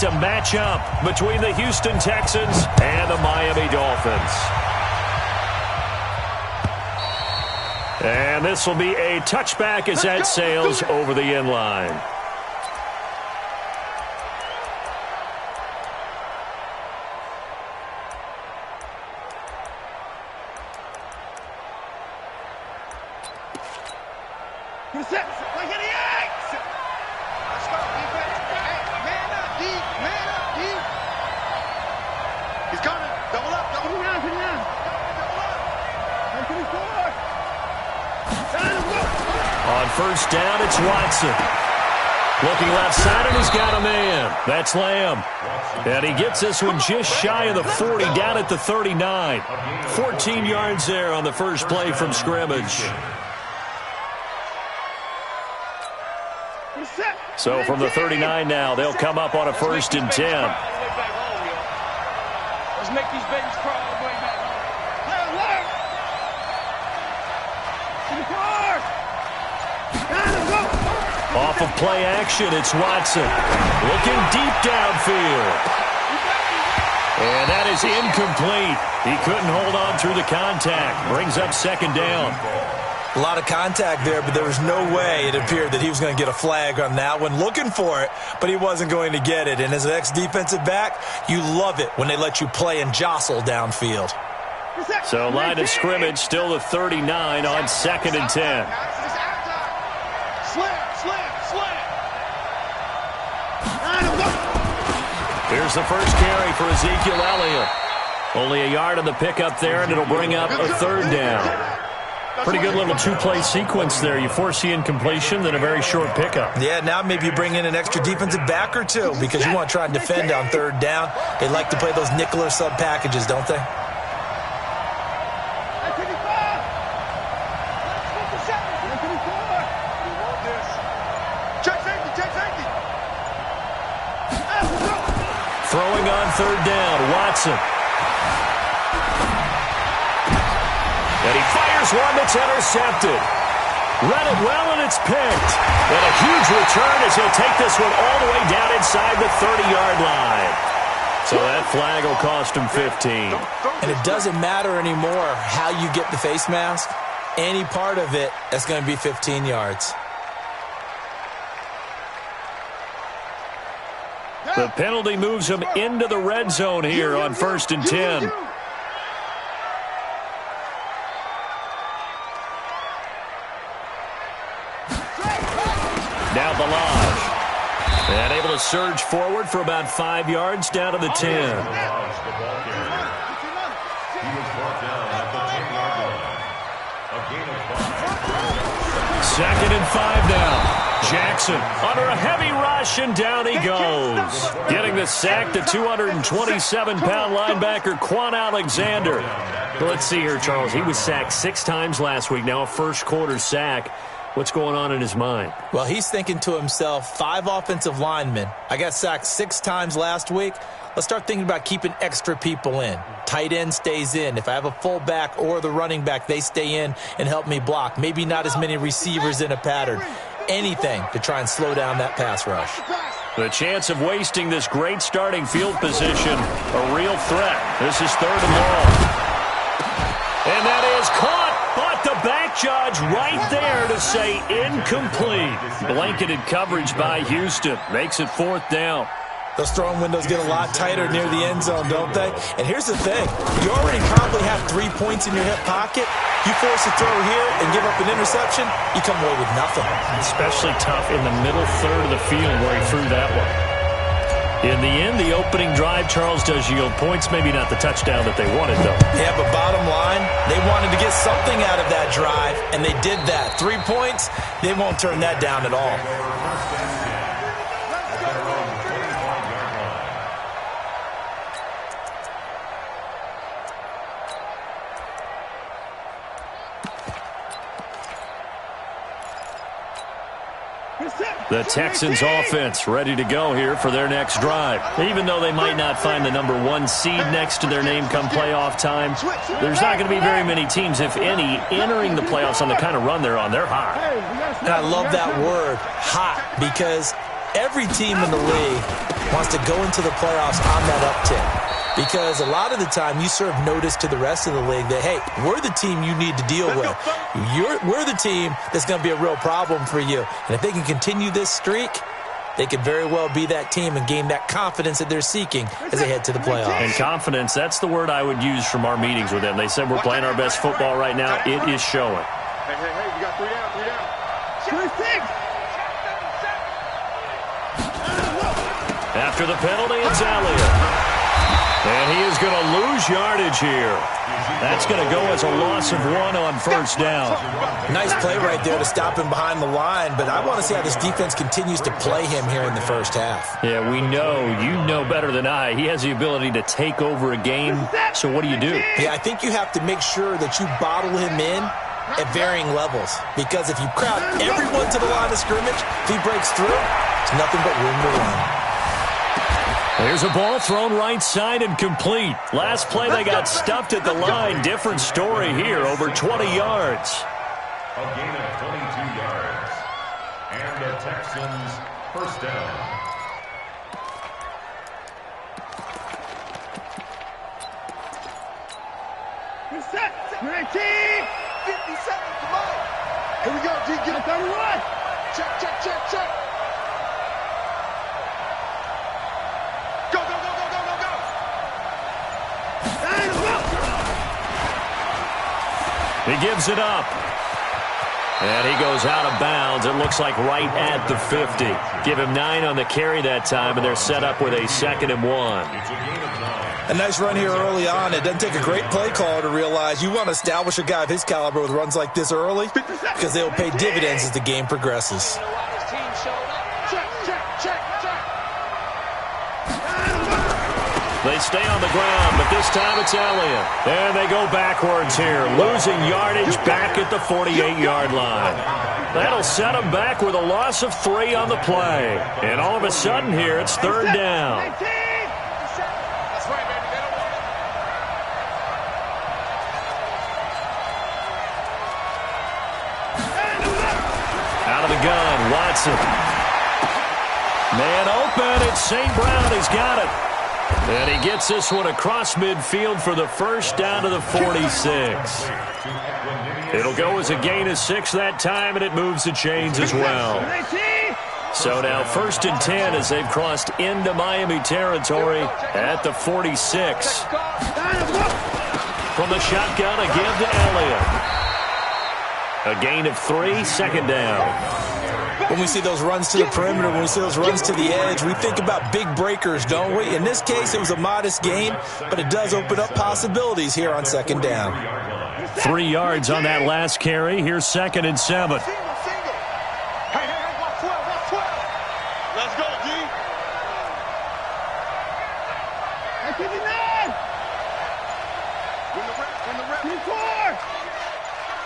a matchup between the Houston Texans and the Miami Dolphins. And this will be a touchback as that sails over the end line. On first down, it's Watson. Looking left side, and he's got a man. That's Lamb. And he gets this one just shy of the 40, down at the 39. 14 yards there on the first play from scrimmage. So from the 39 now, they'll come up on a 1st and 10. Let's make these babies crawl all the way back. Off of play action, it's Watson. Looking deep downfield. And that is incomplete. He couldn't hold on through the contact. Brings up 2nd down. A lot of contact there, but there was no way it appeared that he was going to get a flag on that one. Looking for it, but he wasn't going to get it. And as an ex-defensive back, you love it when they let you play and jostle downfield. So line of scrimmage still the 39 on 2nd and 10. Here's the first carry for Ezekiel Elliott. Only a yard on the pickup there, and it'll bring up a 3rd down. Pretty good little 2-play sequence there. You force the incompletion, then a very short pickup. Yeah, now maybe you bring in an extra defensive back or two because you want to try and defend on 3rd down. They like to play those nickel or sub packages, don't they? Throwing on 3rd down, Watson. And he fires one that's intercepted. Read it well, and it's picked. And a huge return as he'll take this one all the way down inside the 30-yard line. So that flag will cost him 15. And it doesn't matter anymore how you get the face mask. Any part of it, that's going to be 15 yards. The penalty moves him into the red zone here on 1st and 10. Now Balaj. And able to surge forward for about 5 yards down to the 10. 2nd and 5 now. Jackson under a heavy rush, and down he goes. Getting the sack, the 227-pound linebacker, Quan Alexander. Let's see here, Charles. He was sacked 6 times last week. Now a first-quarter sack. What's going on in his mind? Well, he's thinking to himself, 5 offensive linemen. I got sacked 6 times last week. Let's start thinking about keeping extra people in. Tight end stays in. If I have a fullback or the running back, they stay in and help me block. Maybe not as many receivers in a pattern. Anything to try and slow down that pass rush. The chance of wasting this great starting field position, a real threat. This is 3rd and long. And that is caught, but the back judge right there to say incomplete. Blanketed coverage by Houston. Makes it 4th down. Those throwing windows get a lot tighter near the end zone, don't they? And here's the thing. You already probably have 3 points in your hip pocket. You force a throw here and give up an interception, you come away with nothing. Especially tough in the middle third of the field where he threw that one. In the end, the opening drive, Charles, does yield points. Maybe not the touchdown that they wanted, though. Yeah, but bottom line, they wanted to get something out of that drive, and they did that. 3 points, they won't turn that down at all. The Texans offense ready to go here for their next drive. Even though they might not find the #1 seed next to their name come playoff time, there's not going to be very many teams, if any, entering the playoffs on the kind of run they're on. They're hot. And I love that word, hot, because every team in the league wants to go into the playoffs on that uptick. Because a lot of the time you serve notice to the rest of the league that, hey, we're the team you need to deal with. We're the team that's going to be a real problem for you. And if they can continue this streak, they could very well be that team and gain that confidence that they're seeking as they head to the playoffs. And confidence, that's the word I would use from our meetings with them. They said we're playing our best football right now. It is showing. Hey, you got 3 down, 3 down. 6. After the penalty, it's Elliott. And he is going to lose yardage here. That's going to go as a loss of 1 on first down. Nice play right there to stop him behind the line, but I want to see how this defense continues to play him here in the first half. Yeah, we know. You know better than I. He has the ability to take over a game. So what do? Yeah, I think you have to make sure that you bottle him in at varying levels. Because if you crowd everyone to the line of scrimmage, if he breaks through, it's nothing but room to run. There's a ball thrown right side and complete. Last play, they got stuffed at the line. Different story here, over 20 yards. A gain of 22 yards. And the Texans first down. Set. 19. 57. Come on. Here we go, G. Get it. 31. Check. He gives it up. And he goes out of bounds. It looks like right at the 50. Give him 9 on the carry that time, and they're set up with a 2nd and 1. A nice run here early on. It doesn't take a great play caller to realize you want to establish a guy of his caliber with runs like this early because they'll pay dividends as the game progresses. They stay on the ground, but this time it's Elliott. And they go backwards here, losing yardage back at the 48-yard line. That'll set them back with a loss of 3 on the play. And all of a sudden here, it's 3rd down. Out of the gun, Watson. Man open, it's St. Brown. He's got it. And he gets this one across midfield for the first down to the 46. It'll go as a gain of 6 that time, and it moves the chains as well. So now 1st and 10 as they've crossed into Miami territory at the 46. From the shotgun, a give to Elliott. A gain of 3, 2nd down. When we see those runs to the perimeter, when we see those runs to the edge, we think about big breakers, don't we? In this case, it was a modest gain, but it does open up possibilities here on 2nd down. 3 yards on that last carry. Here's 2nd and 7. Hey, watch 12. Let's go, G. 59. Win the rep. 24.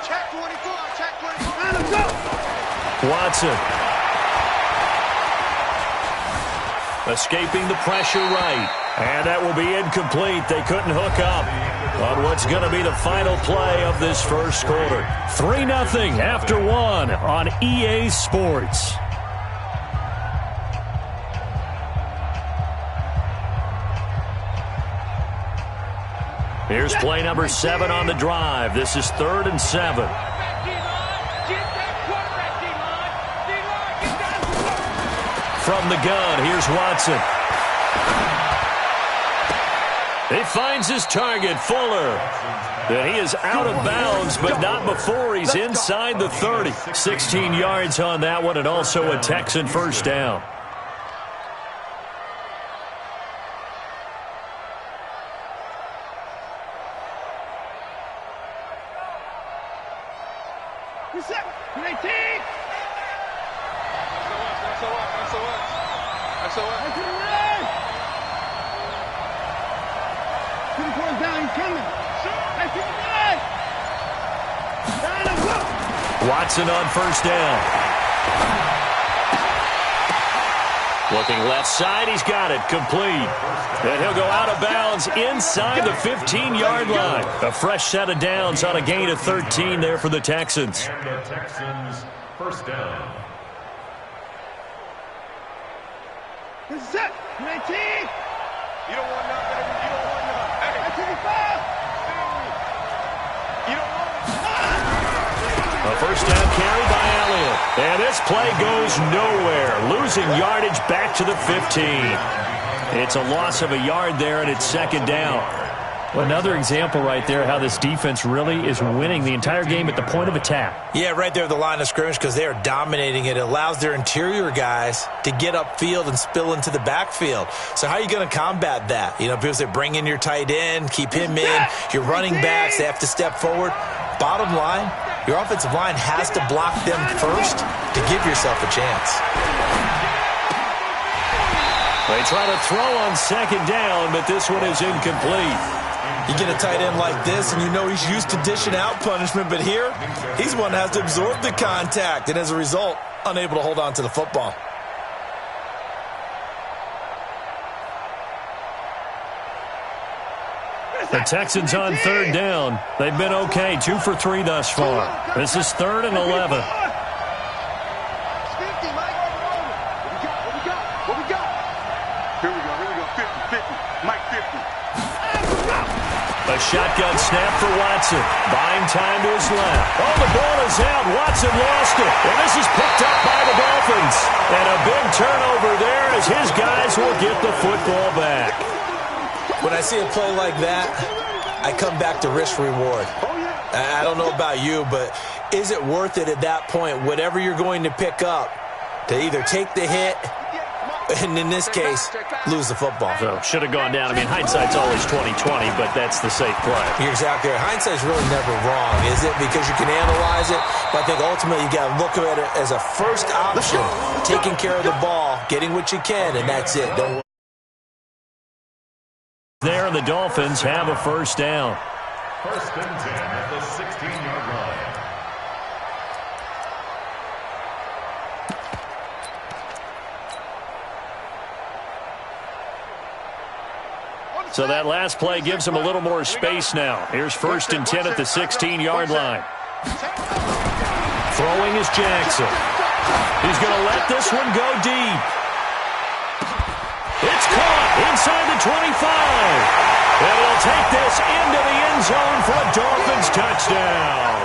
Check 24. Let's go. Watson. Escaping the pressure right. And that will be incomplete. They couldn't hook up on what's going to be the final play of this first quarter. 3-0 after 1 on EA Sports. Here's play number 7 on the drive. This is 3rd and 7. From the gun, here's Watson. He finds his target, Fuller. And he is out of bounds, but not before he's inside the 30. 16 yards on that one, and also a Texan first down. Watson on first down. Looking left side, he's got it, complete. And he'll go out of bounds inside the 15-yard line. A fresh set of downs on a gain of 13 there for the Texans. And the Texans first down. This is set. 19. You don't want none, baby. You don't want none. Hey. 25. You don't want A first down carry by Elliott. And this play goes nowhere. Losing yardage back to the 15. It's a loss of a yard there, and it's second down. Well, another example right there how this defense really is winning the entire game at the point of attack. Yeah, right there at the line of scrimmage because they are dominating it. It allows their interior guys to get upfield and spill into the backfield. So how are you going to combat that? You know, people say bring in your tight end, keep him in. Your running backs, they have to step forward. Bottom line, your offensive line has to block them first to give yourself a chance. They try to throw on second down, but this one is incomplete. You get a tight end like this, and you know he's used to dishing out punishment, but here, he's one that has to absorb the contact, and as a result, unable to hold on to the football. The Texans on third down. They've been okay, 2 for 3 thus far. This is 3rd and 11. 50, Mike. What we got? What we got? Here we go. 50. Mike 50. A shotgun snap for Watson. Buying time to his left. Oh, the ball is out. Watson lost it. And this is picked up by the Dolphins. And a big turnover there as his guys will get the football back. When I see a play like that, I come back to risk-reward. I don't know about you, but is it worth it at that point, whatever you're going to pick up, to either take the hit, and in this case, lose the football? So, should have gone down. I mean, hindsight's always 20/20, but that's the safe play. You're exactly right. Hindsight's really never wrong, is it? Because you can analyze it, but I think ultimately you got to look at it as a first option, taking care of the ball, getting what you can, and that's it. Don't worry. There, the Dolphins have a first down. 1st and 10 at the 16-yard line. So that last play gives him a little more space now. Here's 1st and 10 at the 16-yard line. Throwing is Jackson. He's going to let this one go deep. It's caught inside the 25. And he'll take this into the end zone for a Dolphins touchdown.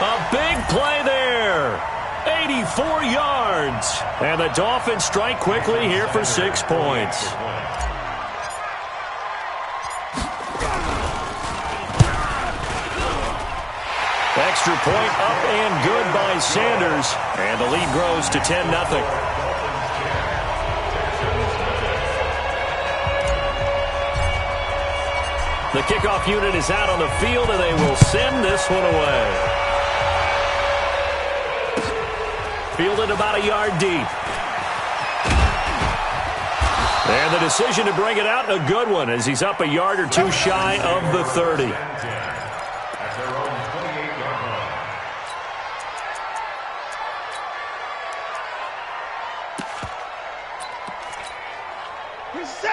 A big play there. 84 yards. And the Dolphins strike quickly here for 6 points. Extra point up and good by Sanders. And the lead grows to 10-0. The kickoff unit is out on the field, and they will send this one away. Fielded about a yard deep. And the decision to bring it out, a good one, as he's up a yard or two shy of the 30. At their own 28-yard line.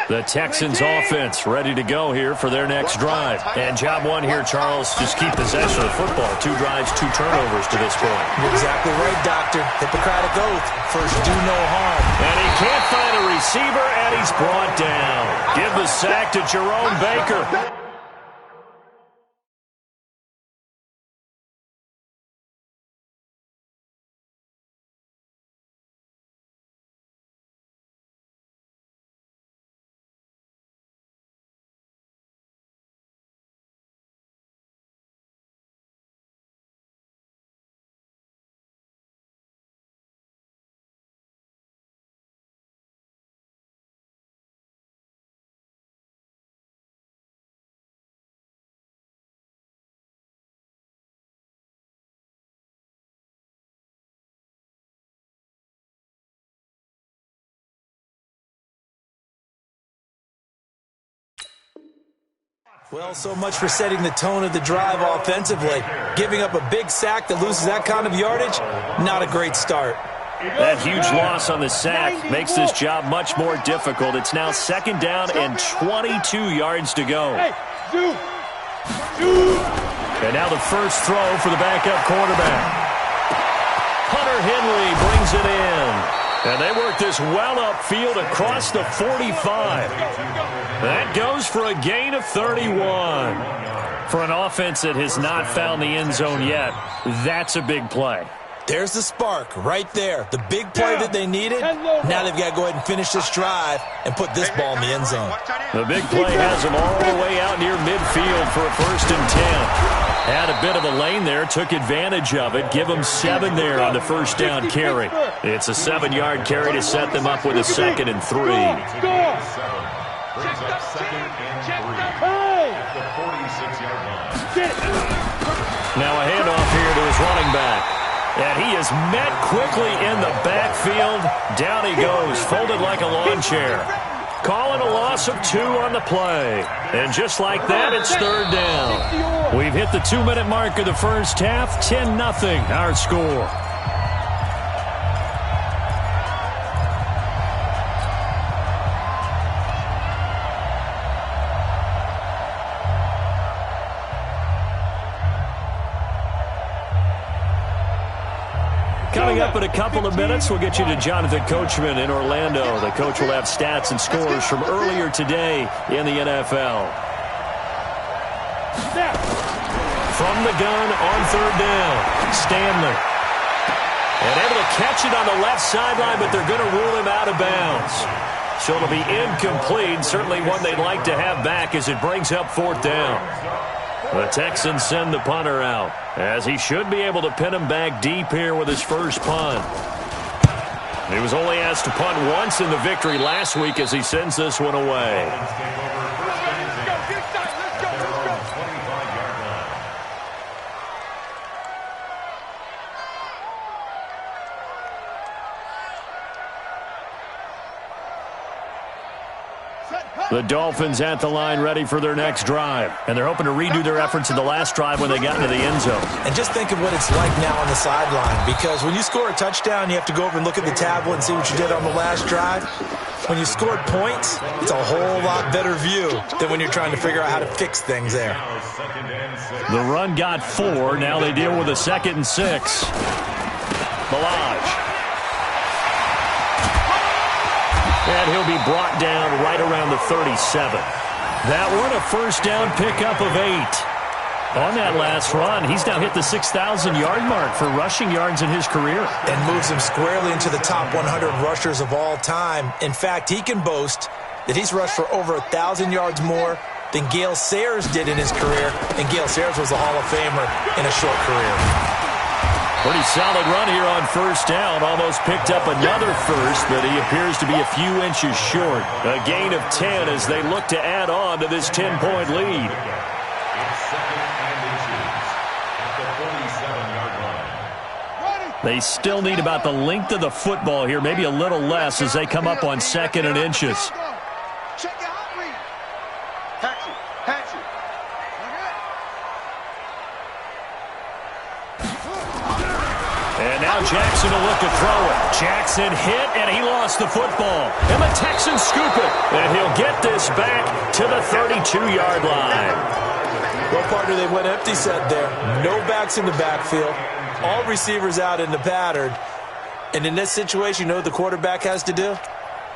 The Texans offense ready to go here for their next drive. And job one here, Charles, just keep possession of the football. 2 drives, 2 turnovers to this point. You're exactly right, Doctor. Hippocratic oath. First, do no harm. And he can't find a receiver, and he's brought down. Give the sack to Jerome Baker. Well, so much for setting the tone of the drive offensively. Giving up a big sack that loses that kind of yardage, not a great start. That huge loss on the sack makes this job much more difficult. It's now 2nd down and 22 yards to go. And now the first throw for the backup quarterback. Hunter Henry brings it in. And they work this well upfield across the 45. That goes for a gain of 31. For an offense that has not found the end zone yet, that's a big play. There's the spark right there. The big play that they needed. Now they've got to go ahead and finish this drive and put this ball in the end zone. The big play has them all the way out near midfield for a 1st and 10. Had a bit of a lane there, took advantage of it. Give them 7 there on the 1st down carry. It's a 7-yard carry to set them up with a 2nd and 3. Brings up 2nd and 3 at the 46-yard line. Now a handoff here to his running back. And he is met quickly in the backfield. Down he goes, folded like a lawn chair. Calling a loss of 2 on the play. And just like that, it's 3rd down. We've hit the 2-minute mark of the first half. 10-0 our score. Coming up in a couple of minutes, we'll get you to Jonathan Coachman in Orlando. The coach will have stats and scores from earlier today in the NFL. From the gun on 3rd down, Stanley. And able to catch it on the left sideline, but they're going to rule him out of bounds. So it'll be incomplete, certainly one they'd like to have back as it brings up 4th down. The Texans send the punter out, as he should be able to pin him back deep here with his first punt. He was only asked to punt once in the victory last week as he sends this one away. The Dolphins at the line ready for their next drive. And they're hoping to redo their efforts in the last drive when they got into the end zone. And just think of what it's like now on the sideline, because when you score a touchdown, you have to go over and look at the tablet and see what you did on the last drive. When you scored points, it's a whole lot better view than when you're trying to figure out how to fix things there. The run got 4. Now they deal with a 2nd and 6. Balaj. And he'll be brought down right around the 37. That one a 1st down pickup of 8. On that last run, he's now hit the 6,000-yard mark for rushing yards in his career. And moves him squarely into the top 100 rushers of all time. In fact, he can boast that he's rushed for over 1,000 yards more than Gale Sayers did in his career. And Gale Sayers was a Hall of Famer in a short career. Pretty solid run here on 1st down. Almost picked up another first, but he appears to be a few inches short. A gain of 10 as they look to add on to this 10-point lead. It's 2nd and inches at the 47-yard line. They still need about the length of the football here, maybe a little less as they come up on 2nd and inches. Check your hot read. Patch it. Patch it. And now Jackson will look to throw it. Jackson hit, and he lost the football. And the Texans scoop it. And he'll get this back to the 32-yard line. Well, partner, they went empty set there. No backs in the backfield. All receivers out in the pattern. And in this situation, you know what the quarterback has to do?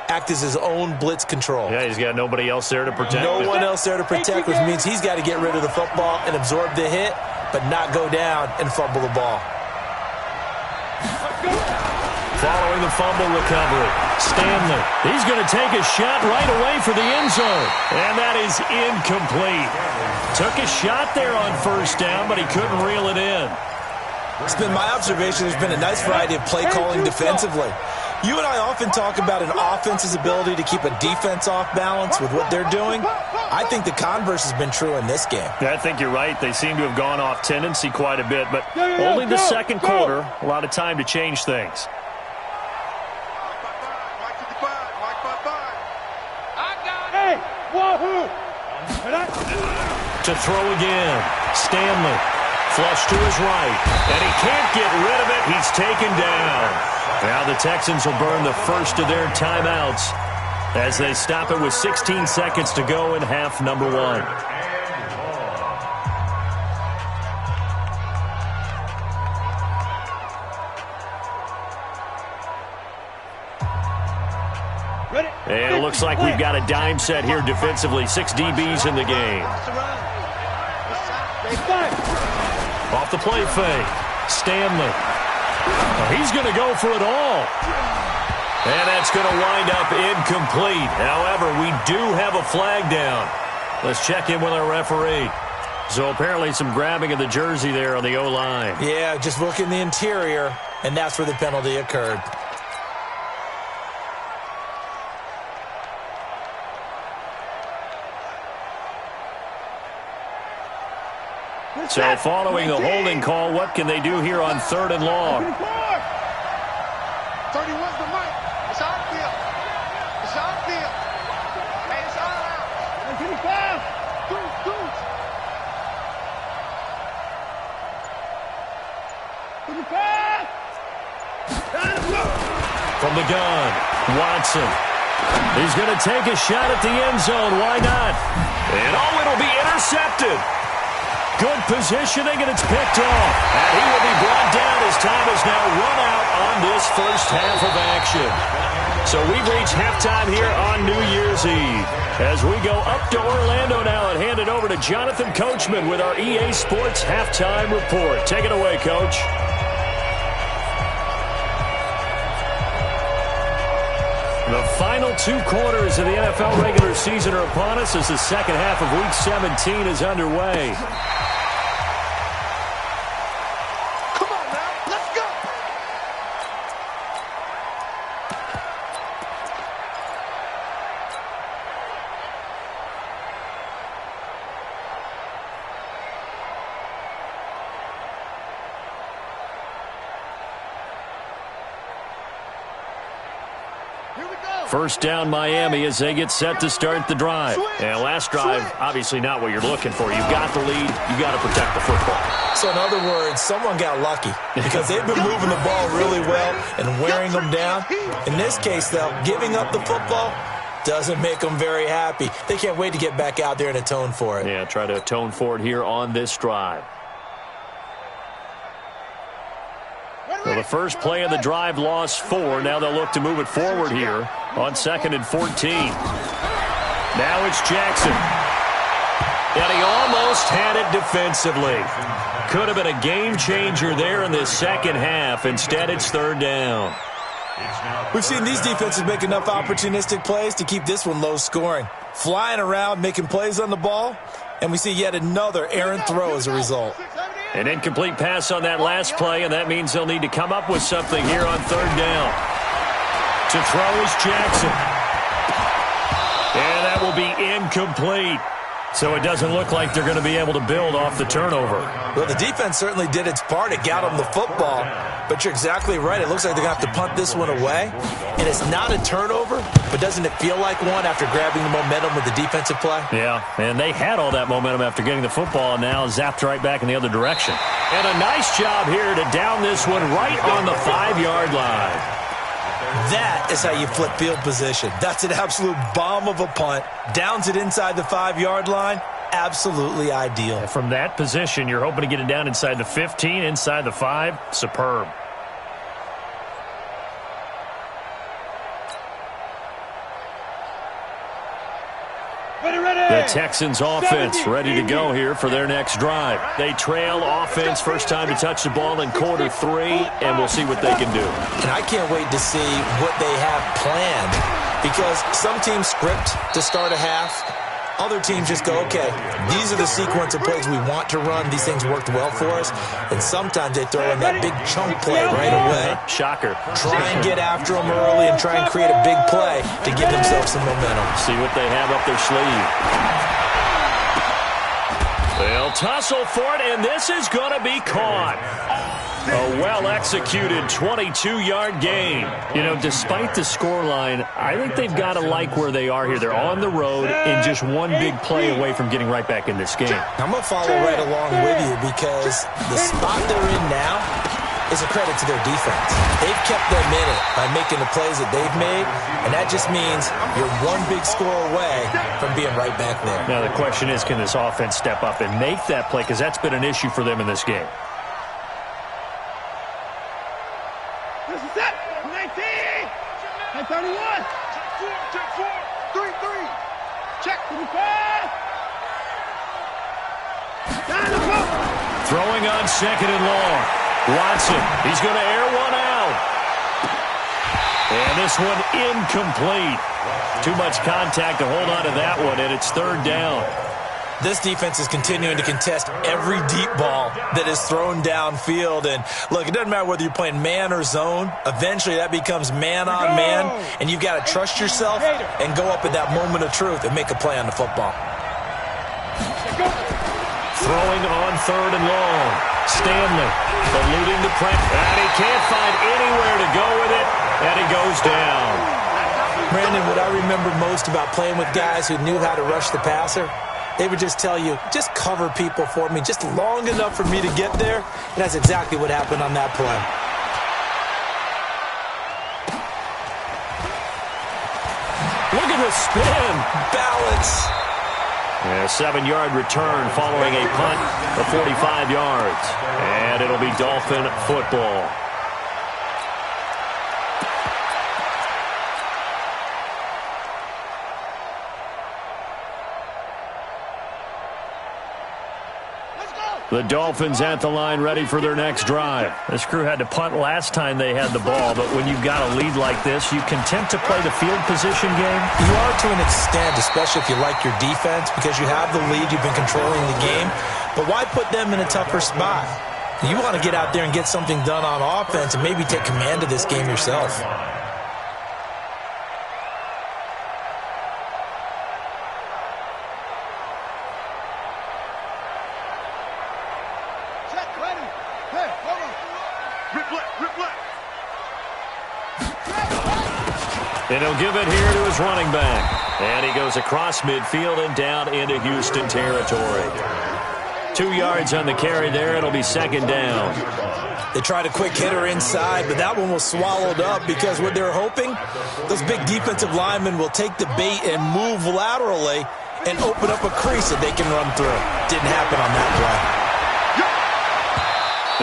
Act as his own blitz control. Yeah, he's got nobody else there to protect. No one else there to protect, which means he's got to get rid of the football and absorb the hit, but not go down and fumble the ball. Following the fumble recovery, Stanley. He's going to take a shot right away for the end zone. And that is incomplete. Took a shot there on 1st down, but he couldn't reel it in. It's been my observation there's been a nice variety of play calling defensively. You and I often talk about an offense's ability to keep a defense off balance with what they're doing. I think the converse has been true in this game. Yeah, I think you're right. They seem to have gone off tendency quite a bit, but only the second quarter. A lot of time to change things. To throw again. Stanley. Flush to his right. And he can't get rid of it. He's taken down. Now the Texans will burn the first of their timeouts as they stop it with 16 seconds to go in half number 1. And it looks like we've got a dime set here defensively. 6 DBs in the game. Off the play fake. Stanley. He's going to go for it all. And that's going to wind up incomplete. However, we do have a flag down. Let's check in with our referee. So apparently some grabbing of the jersey there on the O-line. Yeah, just look in the interior, and that's where the penalty occurred. So following the holding call, what can they do here on 3rd and long? 31's the mic. It's on field. It's on field. Hey, it's all out. 25. Deuce. 25. From the gun, Watson. He's going to take a shot at the end zone. Why not? And it'll be intercepted. Good positioning, and it's picked off. And he will be brought down as time has now run out on this first half of action. So we've reached halftime here on New Year's Eve. As we go up to Orlando now and hand it over to Jonathan Coachman with our EA Sports Halftime Report. Take it away, Coach. The final 2 quarters of the NFL regular season are upon us as the second half of Week 17 is underway. Come on now, let's go. First down, Miami, as they get set to start the drive. And last drive, obviously not what you're looking for. You've got the lead. You've got to protect the football. So in other words, someone got lucky because they've been moving the ball really well and wearing them down. In this case, though, giving up the football doesn't make them very happy. They can't wait to get back out there and atone for it. Yeah, try to atone for it here on this drive. Well, the first play of the drive lost 4. Now they'll look to move it forward here on 2nd and 14. Now it's Jackson. And he almost had it defensively. Could have been a game changer there in the second half. Instead, it's 3rd down. We've seen these defenses make enough opportunistic plays to keep this one low scoring. Flying around, making plays on the ball, and we see yet another errant throw as a result. An incomplete pass on that last play, and that means they'll need to come up with something here on 3rd down. To throw is Jackson. And that will be incomplete. So it doesn't look like they're going to be able to build off the turnover. Well, the defense certainly did its part. It got them the football. But you're exactly right. It looks like they're going to have to punt this one away. And it's not a turnover, but doesn't it feel like one after grabbing the momentum with the defensive play? Yeah, and they had all that momentum after getting the football and now zapped right back in the other direction. And a nice job here to down this one right on the 5-yard line. That is how you flip field position. That's an absolute bomb of a punt. Downs it inside the 5-yard line. Absolutely ideal. From that position, you're hoping to get it down inside the 15, inside the 5. Superb. The Texans offense ready to go here for their next drive. They trail offense, first time to touch the ball in quarter 3, and we'll see what they can do. And I can't wait to see what they have planned, because some teams script to start a half. Other teams just go, okay, these are the sequence of plays we want to run. These things worked well for us. And sometimes they throw in that big chunk play right away. Shocker. Try and get after them early and try and create a big play to give themselves some momentum. See what they have up their sleeve. They'll tussle for it, and this is going to be caught. A well-executed 22-yard gain. You know, despite the scoreline, I think they've got to like where they are here. They're on the road and just one big play away from getting right back in this game. I'm going to follow right along with you because the spot they're in now is a credit to their defense. They've kept them in it by making the plays that they've made, and that just means you're one big score away from being right back there. Now, the question is, can this offense step up and make that play? Because that's been an issue for them in this game. This is it. 19. 31. Throwing on second and long. Watson, he's going to air one out. And this one incomplete. Too much contact to hold on to that one, and it's third down. This defense is continuing to contest every deep ball that is thrown downfield. And, look, it doesn't matter whether you're playing man or zone. Eventually that becomes man on man, and you've got to trust yourself and go up at that moment of truth and make a play on the football. Throwing on third and long. Stanley eluding the pressure. And he can't find anywhere to go with it, and he goes down. Brandon, what I remember most about playing with guys who knew how to rush the passer, they would just tell you, just cover people for me, just long enough for me to get there. And that's exactly what happened on that play. Look at the spin. Balance. And a 7-yard return following a punt of 45 yards. And it'll be Dolphin football. The Dolphins at the line ready for their next drive. This crew had to punt last time they had the ball, but when you've got a lead like this, you content to play the field position game? You are to an extent, especially if you like your defense, because you have the lead, you've been controlling the game. But why put them in a tougher spot? You want to get out there and get something done on offense and maybe take command of this game yourself. And he'll give it here to his running back. And he goes across midfield and down into Houston territory. 2 yards on the carry there. It'll be second down. They tried a quick hitter inside, but that one was swallowed up because what they're hoping, those big defensive linemen will take the bait and move laterally and open up a crease that they can run through. Didn't happen on that play.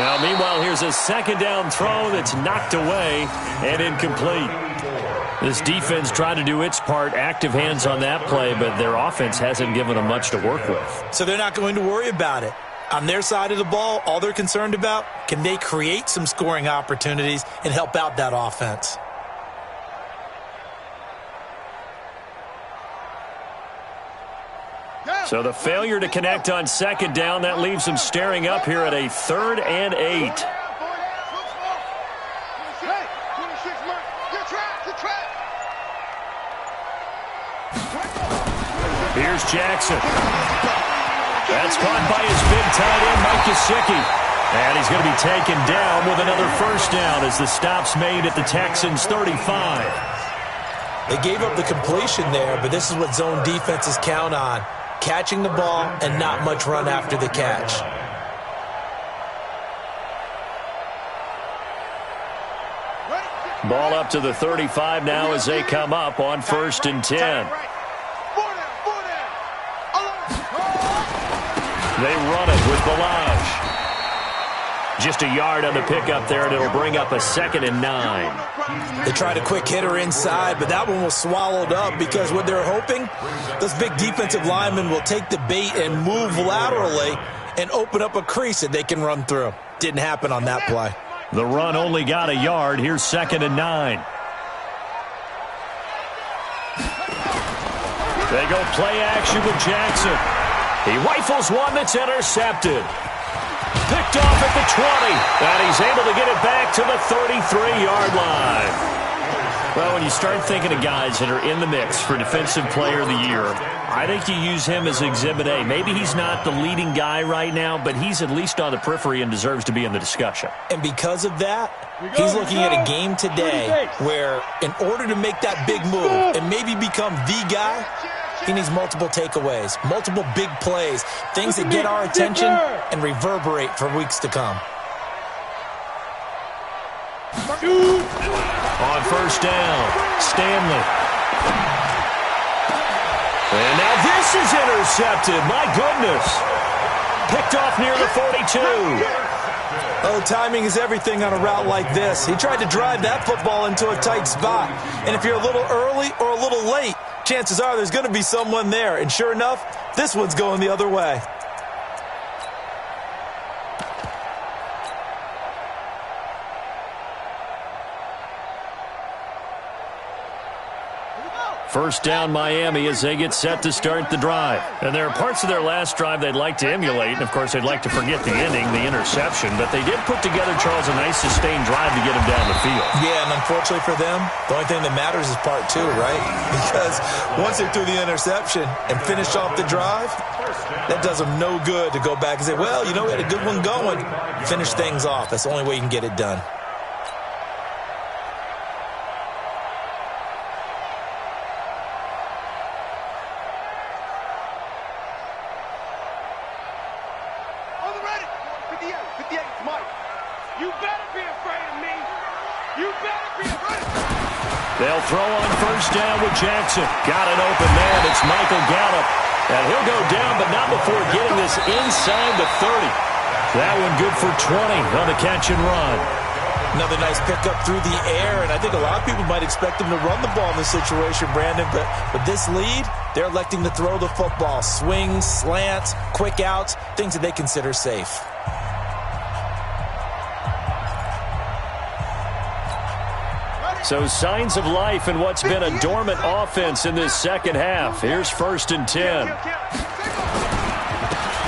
Now, meanwhile, here's a second down throw that's knocked away and incomplete. This defense tried to do its part, active hands on that play, but their offense hasn't given them much to work with. So they're not going to worry about it. On their side of the ball, all they're concerned about, can they create some scoring opportunities and help out that offense? So the failure to connect on second down, that leaves them staring up here at a 3rd and 8. Here's Jackson. That's caught by his big tight end, Mike Gesicki. And he's going to be taken down with another first down as the stop's made at the Texans' 35. They gave up the completion there, but this is what zone defenses count on. Catching the ball and not much run after the catch. Ball up to the 35 now as they come up on 1st and 10. They run it with Balaj. Just a yard on the pickup there, and it'll bring up a 2nd and 9. They tried a quick hitter inside, but that one was swallowed up because what they're hoping, those big defensive linemen will take the bait and move laterally and open up a crease that they can run through. Didn't happen on that play. The run only got a yard. Here's 2nd and 9. They go play action with Jackson. He rifles one that's intercepted. Picked off at the 20, and he's able to get it back to the 33-yard line. Well, when you start thinking of guys that are in the mix for Defensive Player of the Year, I think you use him as Exhibit A. Maybe he's not the leading guy right now, but he's at least on the periphery and deserves to be in the discussion. And because of that, he's looking at a game today where in order to make that big move and maybe become the guy, he needs multiple takeaways, multiple big plays, things that get our attention and reverberate for weeks to come. On 1st down, Stanley. And now this is intercepted. My goodness. Picked off near the 42. Oh, timing is everything on a route like this. He tried to drive that football into a tight spot. And if you're a little early or a little late, chances are there's going to be someone there. And sure enough, this one's going the other way. First down Miami as they get set to start the drive. And there are parts of their last drive they'd like to emulate. And, of course, they'd like to forget the ending, the interception. But they did put together, Charles, a nice sustained drive to get them down the field. Yeah, and unfortunately for them, the only thing that matters is part two, right? Because once they threw the interception and finished off the drive, that does them no good to go back and say, well, you know, we had a good one going. Finish things off. That's the only way you can get it done. They'll throw on first down with Jackson. Got an open man. It's Michael Gallup. And he'll go down, but not before getting this inside the 30. That one good for 20 on the catch and run. Another nice pickup through the air, and I think a lot of people might expect him to run the ball in this situation, Brandon. But with this lead, they're electing to throw the football. Swings, slants, quick outs, things that they consider safe. So signs of life in what's been a dormant offense in this second half. Here's 1st and 10.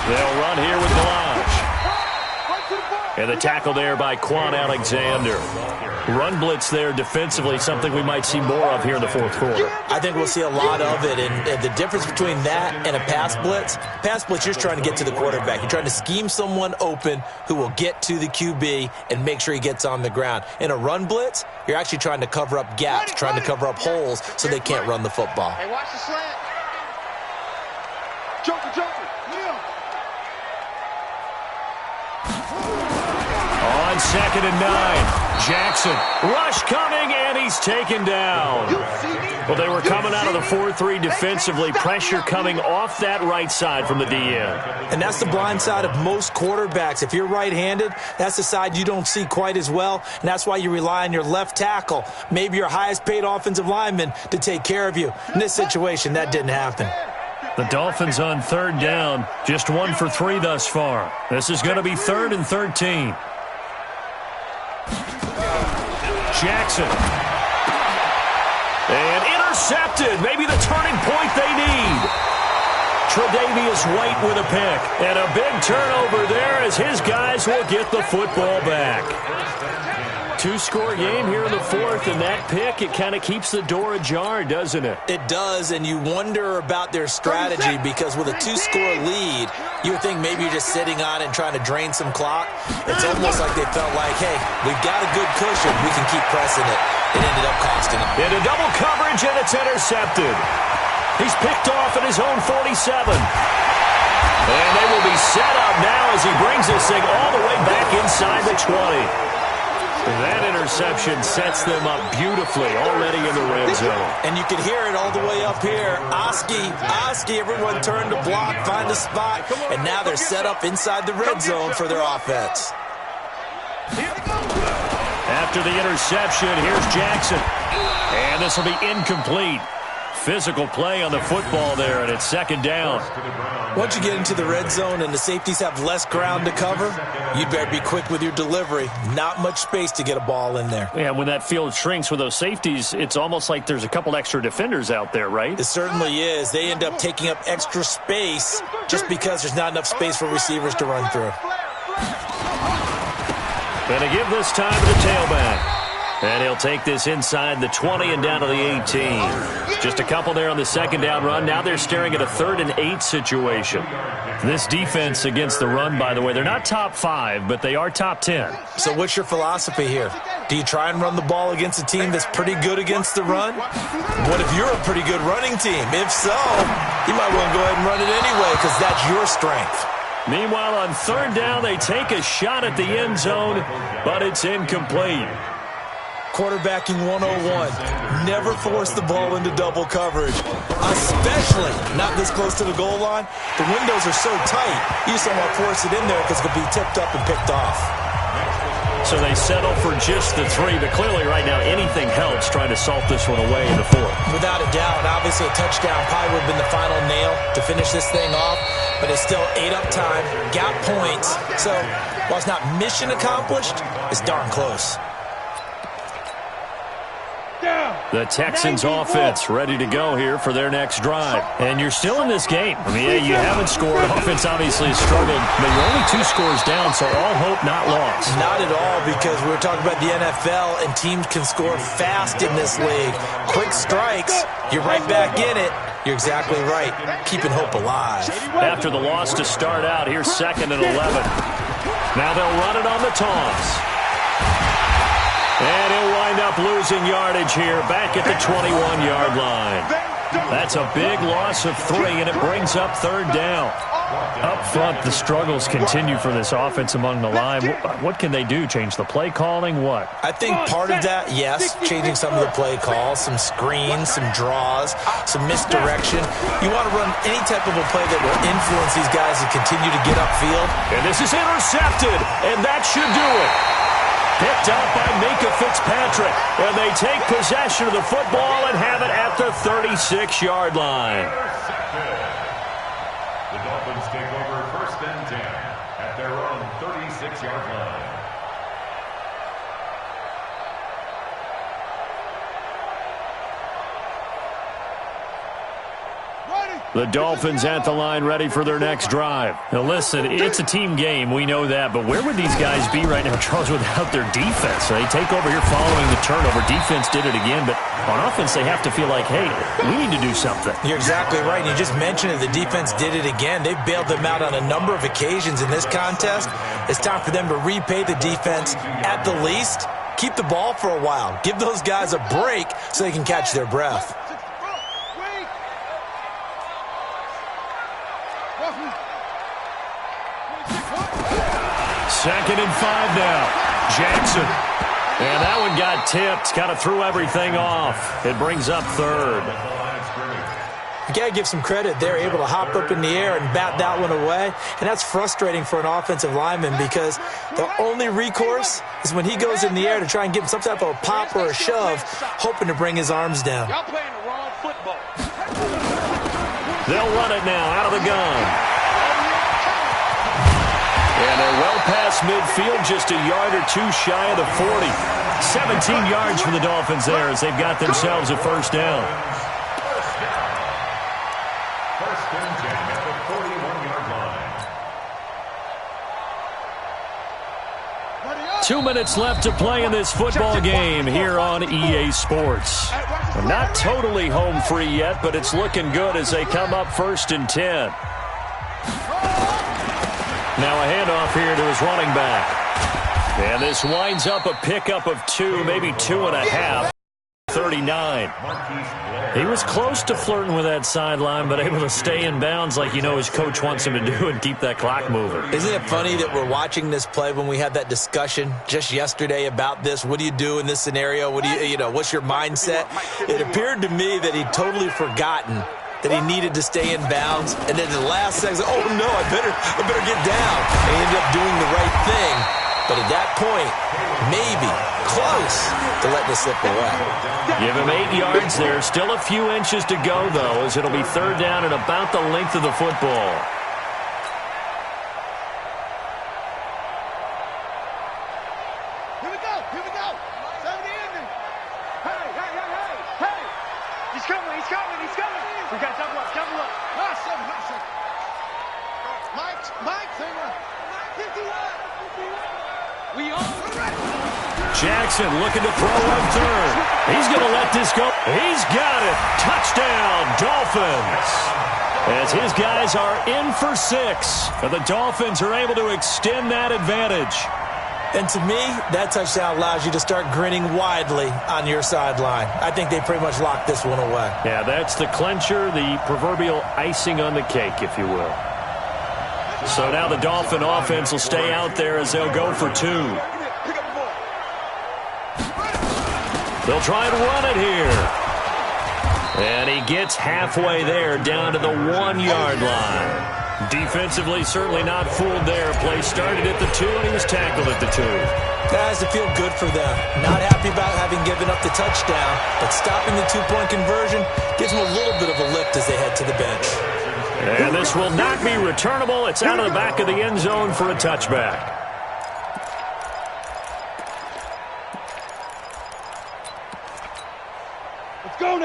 They'll run here with Blanche. And the tackle there by Quan Alexander. Run blitz there defensively, something we might see more of here in the fourth quarter. I think we'll see a lot of it, and the difference between that and a pass blitz, you're just trying to get to the quarterback. You're trying to scheme someone open who will get to the QB and make sure he gets on the ground. In a run blitz, you're actually trying to cover up gaps, trying to cover up holes so they can't run the football. Hey, watch the slant. Joker. On 2nd and 9. Jackson, rush coming, and he's taken down. Well, they were coming out of the 4-3 defensively. Pressure coming off that right side from the DN. And that's the blind side of most quarterbacks. If you're right-handed, that's the side you don't see quite as well, and that's why you rely on your left tackle, maybe your highest-paid offensive lineman, to take care of you. In this situation, that didn't happen. The Dolphins on 3rd down, just 1 for 3 thus far. This is going to be 3rd and 13. Jackson. And intercepted. Maybe the turning point they need. Tre'Davious White with a pick. And a big turnover there as his guys will get the football back. 2-score game here in the 4th, and that pick, it kind of keeps the door ajar, doesn't it? It does, and you wonder about their strategy because with a 2-score lead, you would think maybe you're just sitting on it and trying to drain some clock. It's almost like they felt like, hey, we've got a good cushion. We can keep pressing it. It ended up costing them. Into double coverage, and it's intercepted. He's picked off at his own 47. And they will be set up now as he brings this thing all the way back inside the 20. That interception sets them up beautifully already in the red zone. And you can hear it all the way up here. Oski, everyone turned to block, find a spot, and now they're set up inside the red zone for their offense. After the interception, here's Jackson. And this will be incomplete. Physical play on the football there, and it's 2nd down. Once you get into the red zone and the safeties have less ground to cover, you better be quick with your delivery. Not much space to get a ball in there. Yeah, when that field shrinks with those safeties, it's almost like there's a couple extra defenders out there, right? It certainly is. They end up taking up extra space just because there's not enough space for receivers to run through. Going to give this time to the tailback. And he'll take this inside the 20 and down to the 18. Just a couple there on the 2nd down run. Now they're staring at a 3rd and 8 situation. This defense against the run, by the way, they're not top 5, but they are top 10. So what's your philosophy here? Do you try and run the ball against a team that's pretty good against the run? What if you're a pretty good running team? If so, you might want to go ahead and run it anyway because that's your strength. Meanwhile, on 3rd down, they take a shot at the end zone, but it's incomplete. Quarterbacking 101. Never force the ball into double coverage, especially not this close to the goal line. The windows are so tight, you just don't want to force it in there because it could be tipped up and picked off. So they settle for just the 3, but clearly right now anything helps trying to salt this one away in the 4th. Without a doubt, obviously a touchdown probably would have been the final nail to finish this thing off, but it's still ate up time, got points. So while it's not mission accomplished, it's darn close. The Texans offense ready to go here for their next drive. And you're still in this game. I mean, yeah, you haven't scored. Offense obviously has struggled, but you're only 2 scores down, so all hope not lost. Not at all, because we were talking about the NFL, and teams can score fast in this league. Quick strikes, you're right back in it. You're exactly right. Keeping hope alive. After the loss to start out, here's 2nd and 11. Now they'll run it on the toss. And he'll wind up losing yardage here back at the 21-yard line. That's a big loss of 3, and it brings up 3rd down. Up front, the struggles continue for this offense among the line. What can they do? Change the play calling? What? I think part of that, yes, changing some of the play calls, some screens, some draws, some misdirection. You want to run any type of a play that will influence these guys to continue to get upfield. And this is intercepted, and that should do it. Picked up by Minkah Fitzpatrick, and they take possession of the football and have it at the 36-yard line. The Dolphins take over 1st and 10 at their own 36-yard line. The Dolphins at the line ready for their next drive. Now listen, it's a team game, we know that, but where would these guys be right now, Charles, without their defense? So they take over here following the turnover. Defense did it again, but on offense they have to feel like, hey, we need to do something. You're exactly right. You just mentioned it. The defense did it again. They've bailed them out on a number of occasions in this contest. It's time for them to repay the defense at the least. Keep the ball for a while. Give those guys a break so they can catch their breath. 2nd and 5 now. Jackson. And that one got tipped. Kind of threw everything off. It brings up 3rd. You got to give some credit. They're able to hop up in the air and bat that one away. And that's frustrating for an offensive lineman because the only recourse is when he goes in the air to try and give him some type of a pop or a shove, hoping to bring his arms down. Y'all playing the wrong football. They'll run it now out of the gun. And they're well past midfield, just a yard or 2 shy of the 40. 17 yards for the Dolphins there as they've got themselves a 1st down. 1st and 10 at the 41-yard line. 2 minutes left to play in this football game here on EA Sports. Not totally home free yet, but it's looking good as they come up 1st and 10. Now a handoff here to his running back. And this winds up a pickup of 2, maybe 2.5. 39. He was close to flirting with that sideline, but able to stay in bounds like you know his coach wants him to do and keep that clock moving. Isn't it funny that we're watching this play when we had that discussion just yesterday about this? What do you do in this scenario? What do you know, what's your mindset? It appeared to me that he'd totally forgotten that he needed to stay in bounds, and then the last second, oh no, I better get down. And he ended up doing the right thing. But at that point, maybe close to letting it slip away. Give him 8 yards there. Still a few inches to go, though, as it'll be 3rd down and about the length of the football. Here we go. 70 ending. Hey. He's coming. We got double up. Nice second. Mike, finger. 51. We all ready. Jackson looking to throw on 3rd. He's going to let this go. He's got it. Touchdown, Dolphins. As his guys are in for 6. And the Dolphins are able to extend that advantage. And to me, that touchdown allows you to start grinning widely on your sideline. I think they pretty much locked this one away. Yeah, that's the clincher, the proverbial icing on the cake, if you will. So now the Dolphin offense will stay out there as they'll go for 2. They'll try and run it here. And he gets halfway there down to the 1-yard line. Defensively, certainly not fooled there. Play started at the 2, and he was tackled at the 2. That has to feel good for them. Not happy about having given up the touchdown, but stopping the 2-point conversion gives them a little bit of a lift as they head to the bench. And this will not be returnable. It's out of the back of the end zone for a touchback.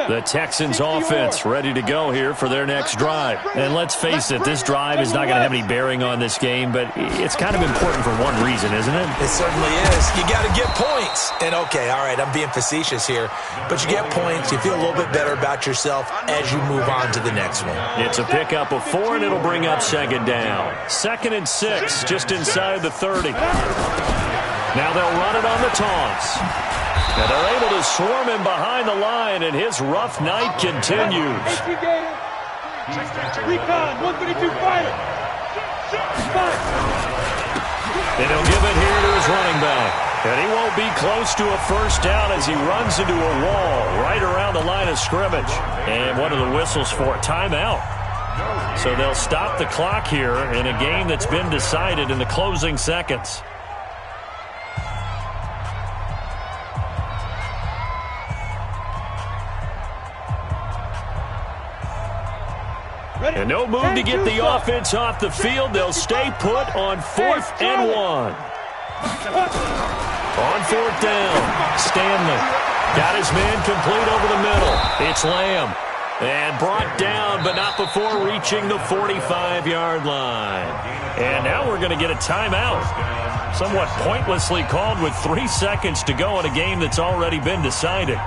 The Texans offense ready to go here for their next drive. And let's face it, this drive is not going to have any bearing on this game, but it's kind of important for one reason, isn't it? It certainly is. You got to get points. And okay, all right, I'm being facetious here, but you get points, you feel a little bit better about yourself as you move on to the next one. It's a pickup of 4, and it'll bring up second down. 2nd and 6, just inside the 30. Now they'll run it on the toss. And they're able to swarm him behind the line, and his rough night continues. Recon, 132 fighter. And he'll give it here to his running back. And he won't be close to a first down as he runs into a wall right around the line of scrimmage. And what are the whistles for? Timeout. So they'll stop the clock here in a game that's been decided in the closing seconds. And no move to get the offense off the field. They'll stay put on 4th and 1. On 4th down, Stanley got his man complete over the middle. It's Lamb. And brought down, but not before reaching the 45-yard line. And now we're going to get a timeout. Somewhat pointlessly called with 3 seconds to go in a game that's already been decided.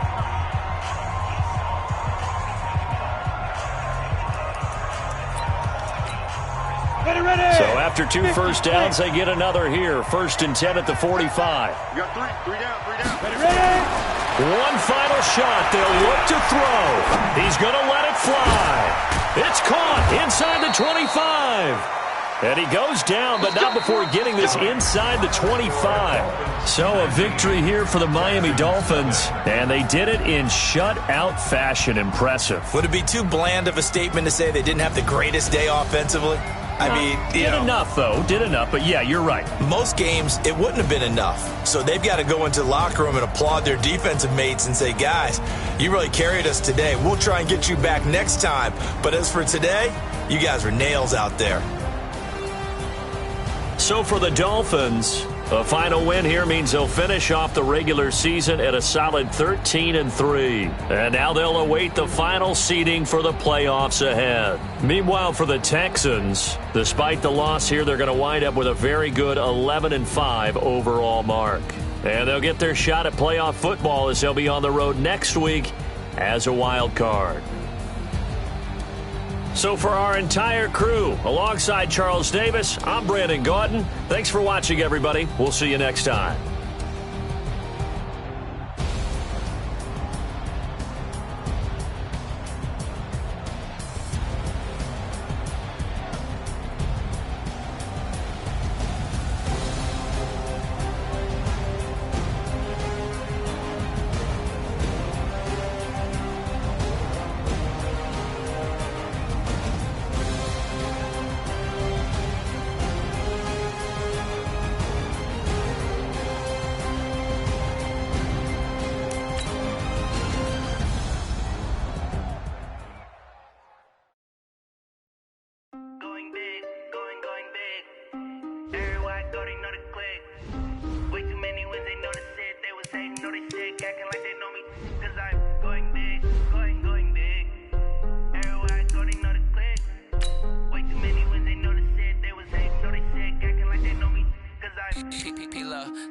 So after 2 first downs, they get another here. 1st and 10 at the 45. You got 3 down. One final shot. They'll look to throw. He's going to let it fly. It's caught inside the 25. And he goes down, but not before getting this inside the 25. So a victory here for the Miami Dolphins, and they did it in shutout fashion. Impressive. Would it be too bland of a statement to say they didn't have the greatest day offensively? I mean, did enough, though. Did enough, but yeah, you're right. Most games, it wouldn't have been enough. So they've got to go into the locker room and applaud their defensive mates and say, guys, you really carried us today. We'll try and get you back next time. But as for today, you guys were nails out there. So for the Dolphins, a final win here means they'll finish off the regular season at a solid 13-3. And now they'll await the final seeding for the playoffs ahead. Meanwhile, for the Texans, despite the loss here, they're going to wind up with a very good 11-5 overall mark. And they'll get their shot at playoff football as they'll be on the road next week as a wild card. So for our entire crew, alongside Charles Davis, I'm Brandon Gaudin. Thanks for watching, everybody. We'll see you next time.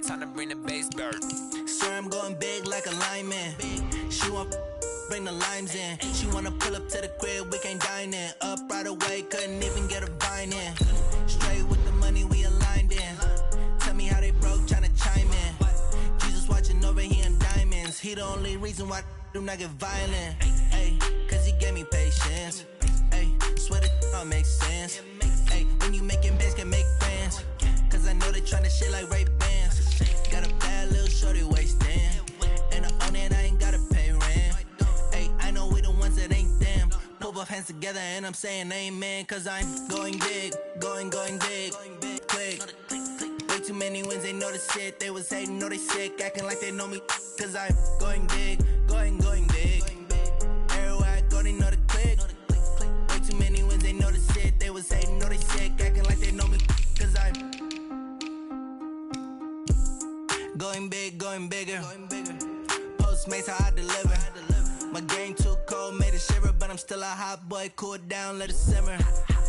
Time to bring the bass dirt. Swear I'm going big like a lineman. She want bring the limes in. She wanna pull up to the crib, we can't dine in. Up right away, couldn't even get a vine in. Straight with the money we aligned in. Tell me how they broke, tryna chime in. Jesus watching over here in diamonds. He the only reason why do not get violent. Ay, cause he gave me patience. Ay, swear that all makes sense. Ay, when you making bands can make friends. Cause I know they tryna shit like Ray Bans. Got a bad little shorty wasting. And I own it, I ain't gotta pay rent. Ay, I know we the ones that ain't them. Move a both hands together and I'm saying amen, cause I'm going big, going big, click. Way too many wins, they know the shit. They was hating, know they sick, acting like they know me, cause I'm going big, going big. Everywhere I go, they know the click. Way too many wins, they know the shit. They was hating, know they sick, acting like they know me, cause I'm going big, going bigger. Postmates how I deliver. My game too cold, made it shiver, but I'm still a hot boy. Cool it down, let it simmer.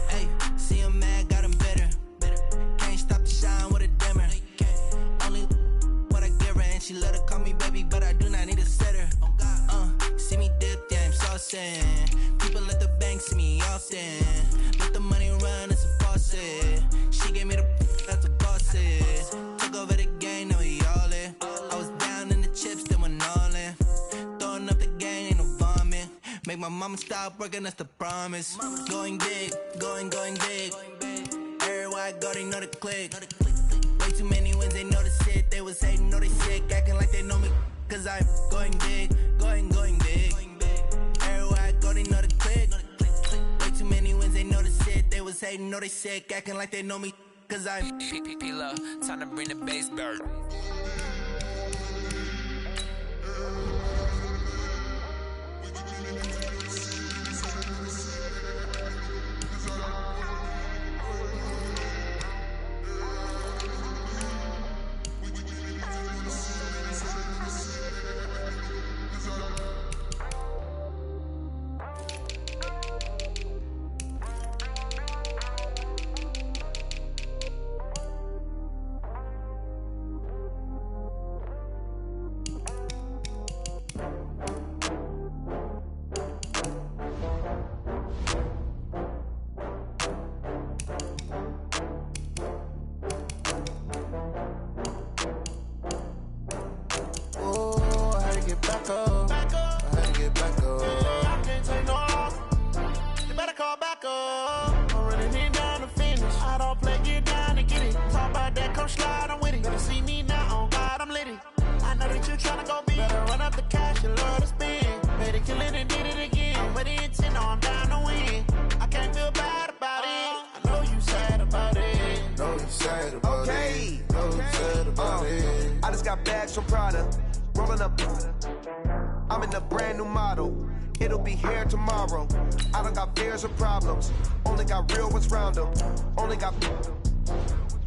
Hey, see him mad, got him bitter. Can't stop the shine with a dimmer. Only what I give her, and she let her call me baby, but I do not need a sitter. See me dip, yeah, I'm saucing. People at the bank see me often. Let the money run, it's a faucet. She gave me the that's a boss is. Took over the game, now we all in. I was down in the chips, then went all in. Throwing up the game, ain't no vomit. Make my mama stop working, that's the promise. Going big, going big. Everywhere I go, they know the click. Way too many wins, they know the shit. They was hating, know they sick, acting like they know me, cause I'm going big, going big. Everywhere I go, they know the click. Way too many wins, they know the shit. They was hating, know they sick, acting like they know me, cause I'm P-Love, time to bring the bass bird. Bags from Prada, rolling up. I'm in a brand new model. It'll be here tomorrow. I don't got fears or problems. Only got real ones round them. Only got.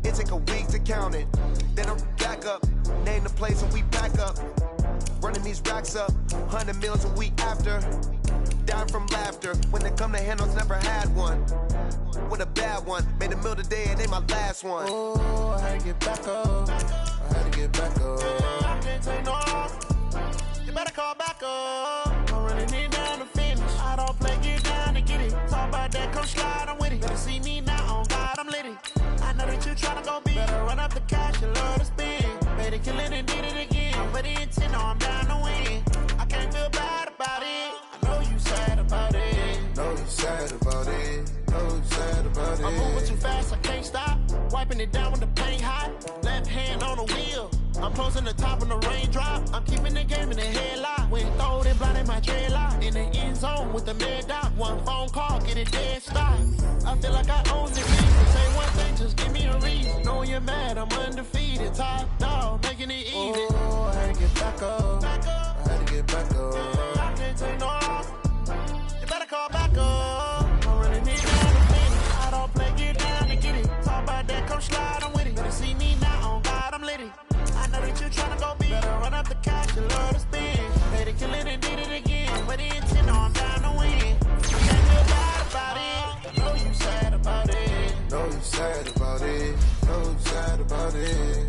It take a week to count it. Then I'm back up. Name the place and we pack up. Running these racks up. 100 meals a week after. Dying from laughter. When they come to handles, never had one. With a bad one. Made a meal today and ain't my last one. Oh, I had to get back up. I had to get back up. I can't take no off. You better call back up. I'm running it down to finish. I don't play, get down to get it. Talk about that, come slide, I'm with it. Better see me now, on God, I'm lit it. I know that you tryna go big. Better run up the cash, you love to spend. Better kill it and did it again. But the intent, no, I'm down to win. I can't feel bad about it. I know you sad about it. Know you sad about it. Know you sad about it. I'm moving too fast, I can't stop. Wiping it down when the paint hot. Left hand on the wheel. I'm closing the top when the raindrop. I'm keeping the game in the headlock. When throwed and blinded my dreadlock. In the end zone with the mad dot. One phone call, get it dead stop. I feel like I own the season. Say one thing, just give me a reason. Knowing you're mad, I'm undefeated. Top dog, making it easy. Oh, I had to get back up. I had to get back up. I can't take no off. You better call back up. I'm running it down to finish. I don't play, get down to get it. Talk about that, come slide, I'm with it. Better see me now, on God, I'm lit it. I know that you tryna go big. Better run up the cash, you love to spend. Better kill it and did it again. But the intent, no, I'm down to win. You can't feel bad about it. Know you sad about it. Know you sad about it. Know you sad about it.